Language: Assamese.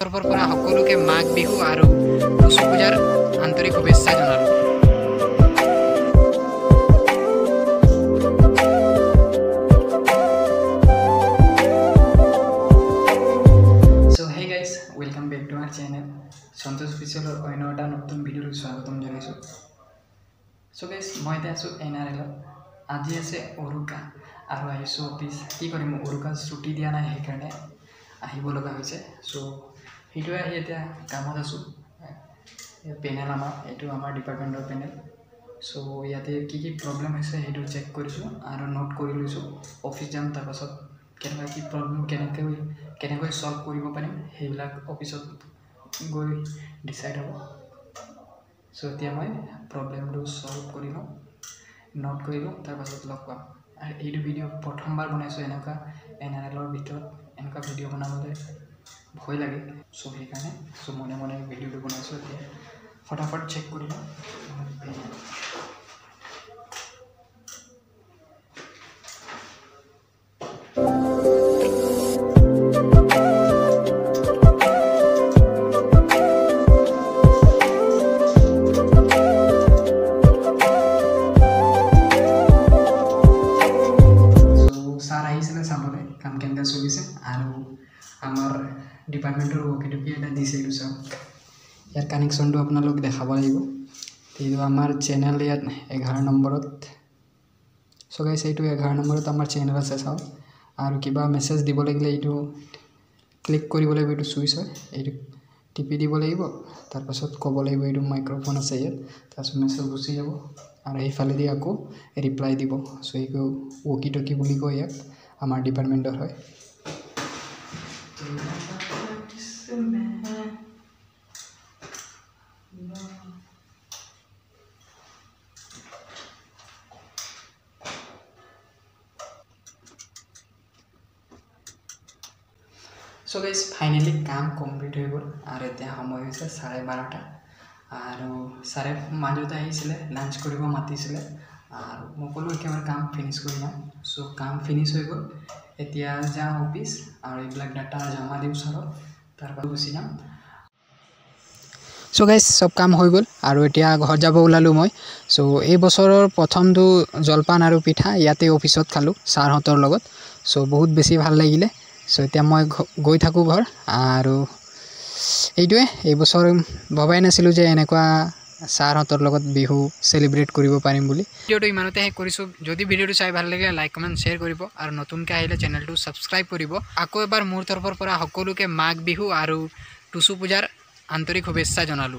তৰফৰ পৰা সকলোকে মাঘ বিহু আৰু টুসু পূজাৰ আন্তৰিক শুভেচ্ছা জনালোঁ। So hey guys, welcome back to our channel. Santosh Official অন্য এটা নতুন ভিডিঅ'লৈ স্বাগতম জনাইছোঁ। So guys, মই এতিয়া আছোঁ NRL। আজি আছে উৰুকা আৰু আহিছোঁ অফিচ। কি কৰিম, উৰুকা ছুটি দিয়া নাই, সেইকাৰণে আহিব লগা হৈছে। চ' সেইটোৱে আহি এতিয়া কামত আছোঁ। পেনেল এইটো আমাৰ ডিপাৰ্টমেণ্টৰ পেনেল। চ' ইয়াতে কি প্ৰব্লেম হৈছে সেইটো চেক কৰিছোঁ আৰু নোট কৰি লৈছোঁ। অফিচ যাম, তাৰপাছত কেনেকুৱা কি প্ৰব্লেম কেনেকৈ ছল্ভ কৰিব পাৰিম সেইবিলাক অফিচত গৈ ডিচাইড হ'ব। চ' এতিয়া মই প্ৰব্লেমটো ছল্ভ কৰি লওঁ, নোট কৰি লওঁ, তাৰপাছত লগ পাম। আৰু এইটো ভিডিঅ' প্ৰথমবাৰ বনাইছোঁ। এনেকুৱা NRLৰ ভিতৰত এনেকুৱা ভিডিঅ' বনাবলৈ ভয় লাগে। চ' সেইকাৰণে মনে মনে ভিডিঅ'টো বনাইছোঁ। এতিয়া ফটাফট চেক কৰি লওঁ। ছাৰ আহিছিলে চাবলৈ কাম কেনেকৈ চলিছে, আৰু আমাৰ ডিপাৰ্টমেণ্টৰ ৱকিটকি এটা দিছে। এইটো চাওক, ইয়াৰ কানেকশ্যনটো আপোনালোক দেখাব লাগিব। এইটো আমাৰ চেনেল ইয়াত 11 নম্বৰত। চ' গাইছ, এইটো 11 নম্বৰত আমাৰ চেনেল আছে চাওক। আৰু কিবা মেছেজ দিব লাগিলে এইটো ক্লিক কৰিব লাগিব। এইটো চুইচ হয়, এইটো টিপি দিব লাগিব। তাৰপাছত ক'ব লাগিব এইটো মাইক্ৰফোন আছে ইয়াত, তাৰপাছত মেছেজ গুচি যাব আৰু সেইফালেদি আকৌ ৰিপ্লাই দিব। চ' এইটো ৱকিটকি বুলি কয় ইয়াক, আমাৰ ডিপাৰ্টমেণ্টৰ হয়। চ' গাইছ, ফাইনেলি কাম কমপ্লিট হৈ গ'ল আৰু এতিয়া সময় হৈছে 12:30। আৰু ছাৰে মাজতে আহিছিলে, লাঞ্চ কৰিব মাতিছিলে আৰু মই ক'লোঁ একেবাৰে কাম ফিনিছ কৰি যাম। চ' কাম ফিনিছ হৈ গ'ল। এতিয়া যাওঁ অফিচ আৰু এইবিলাক ডাটা জমা দিওঁ ছাৰক, তাৰপৰা গুচি যাম। চ' গাইছ, চব কাম হৈ গ'ল আৰু এতিয়া ঘৰত যাব ওলালোঁ মই। চ' এই বছৰৰ প্ৰথমটো জলপান আৰু পিঠা ইয়াতে অফিচত খালোঁ ছাৰহঁতৰ লগত। চ' বহুত বেছি ভাল লাগিলে। চ' এতিয়া মই গৈ থাকোঁ ঘৰ। আৰু এইটোৱে, এইবছৰ ভবাই নাছিলোঁ যে এনেকুৱা ছাৰহঁতৰ লগত বিহু চেলিব্ৰেট কৰিব পাৰিম বুলি। ভিডিঅ'টো ইমানতে শেষ কৰিছোঁ। যদি ভিডিঅ'টো চাই ভাল লাগে লাইক কমেণ্ট শ্বেয়াৰ কৰিব আৰু নতুনকৈ আহিলে চেনেলটো ছাবস্ক্ৰাইব কৰিব। আকৌ এবাৰ মোৰ তৰফৰ পৰা সকলোকে মাঘ বিহু আৰু টুসু পূজাৰ আন্তৰিক শুভেচ্ছা জনালোঁ।